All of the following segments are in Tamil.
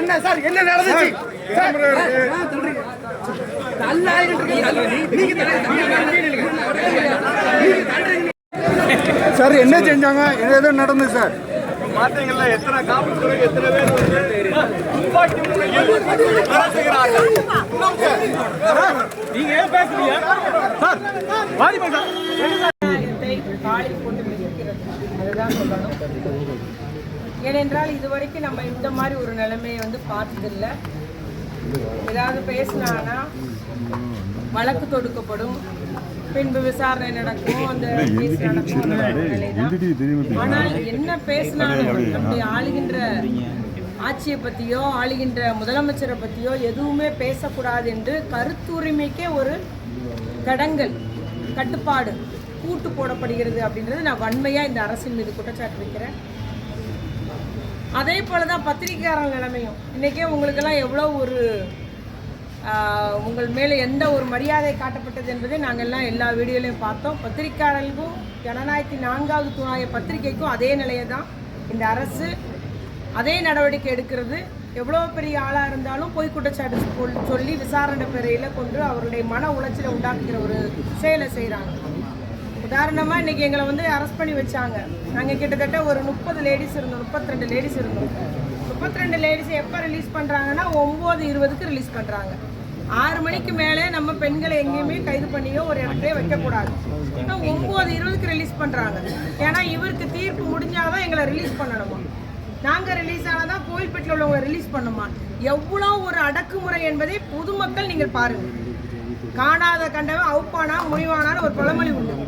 என்ன சார் என்ன நடந்துச்சு சார்? என்ன செஞ்சாங்க? ஏதோ நடந்தது சார். மாற்றங்கள்ல எத்தனை காவல்துறை எத்தனை பேர் துப்பாக்கி முறையில் செய்கிறார்கள். நீங்க ஏன் பேசுறீங்க சார்? அதுதான் சொல்லணும். ஏனென்றால் இதுவரைக்கும் நம்ம இந்த மாதிரி ஒரு நிலைமையை வந்து பார்த்ததில்லை. ஏதாவது பேசினானா வழக்கு தொடுக்கப்படும், பின்பு விசாரணை நடக்கும், அந்த கேஸ் நடக்கும் நிலைதான். ஆனால் என்ன பேசினாலும் நம்முடைய ஆளுகின்ற ஆட்சியை பற்றியோ ஆளுகின்ற முதலமைச்சரை பற்றியோ எதுவுமே பேசக்கூடாது என்று கருத்துரிமைக்கே ஒரு தடங்கல் கட்டுப்பாடு கூட்டு போடப்படுகிறது அப்படின்றது நான் வன்மையாக இந்த அரசின் மீது குற்றச்சாட்டு வைக்கிறேன். அதே போல தான் பத்திரிகையாளர் நிலைமையும். இன்றைக்கே உங்களுக்கெல்லாம் எவ்வளோ ஒரு உங்கள் மேலே எந்த ஒரு மரியாதை காட்டப்பட்டது என்பதை நாங்கள் எல்லாம் எல்லா வீடியோலையும் பார்த்தோம். பத்திரிகையாளர்களுக்கும் ஜனநாயகத்தின் 4வது தூணாய பத்திரிகைக்கும் அதே நிலையை தான் இந்த அரசு அதே நடவடிக்கை எடுக்கிறது. எவ்வளோ பெரிய ஆளாக இருந்தாலும் பொய் குற்றச்சாட்டு சொல்லி விசாரணை பெறையில் கொண்டு அவருடைய மன உளைச்சலை உண்டாக்குகிற ஒரு செயலை செய்கிறாங்க. உதாரணமாக இன்றைக்கி எங்களை வந்து அரெஸ்ட் பண்ணி வச்சாங்க. நாங்கள் கிட்டத்தட்ட ஒரு 30 லேடிஸ் இருந்தோம், 32 லேடிஸ் இருந்தோம். 32 லேடிஸை எப்போ ரிலீஸ் பண்ணுறாங்கன்னா 9:20க்கு ரிலீஸ் பண்ணுறாங்க. 6 மணிக்கு மேலே நம்ம பெண்களை எங்கேயுமே கைது பண்ணியோ ஒரு இடத்துலையே வைக்கக்கூடாது. 9:20க்கு ரிலீஸ் பண்ணுறாங்க. ஏன்னா இவருக்கு தீர்ப்பு முடிஞ்சாதான் எங்களை ரிலீஸ் பண்ணணுமா, நாங்கள் ரிலீஸ் ஆனால் தான் கோயில்பேட்டில் உள்ளவங்களை ரிலீஸ் பண்ணுமா? எவ்வளோ ஒரு அடக்குமுறை என்பதை பொதுமக்கள் நீங்கள் பாருங்கள். காணாத கண்டவன் அவுப்பானா முனிவானான்னு ஒரு பழமொழி உண்டு.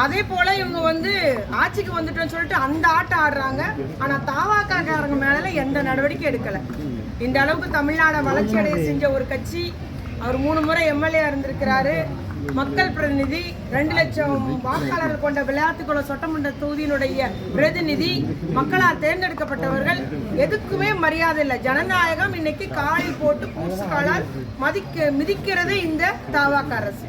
அதே போல இவங்க வந்து ஆட்சிக்கு வந்துட்டோன்னு சொல்லிட்டு அந்த ஆட்டம் ஆடுறாங்க. ஆனால் தாவாக்காரங்க மேல எந்த நடவடிக்கை எடுக்கலை. இந்த அளவுக்கு தமிழ்நாடை வளர்ச்சி அடைய செஞ்ச ஒரு கட்சி. அவர் 3 முறை எம்எல்ஏ இருந்திருக்கிறாரு, மக்கள் பிரதிநிதி, 2 லட்சம் வாக்காளர்கள் கொண்ட விளையாட்டுக்குளம் சட்டமன்ற தொகுதியினுடைய பிரதிநிதி, மக்களால் தேர்ந்தெடுக்கப்பட்டவர்கள். எதுக்குமே மரியாதை இல்லை. ஜனநாயகம் இன்னைக்கு காலில் போட்டு பூசுகாலால் மிதிக்கிறது இந்த தாவாக்க அரசு.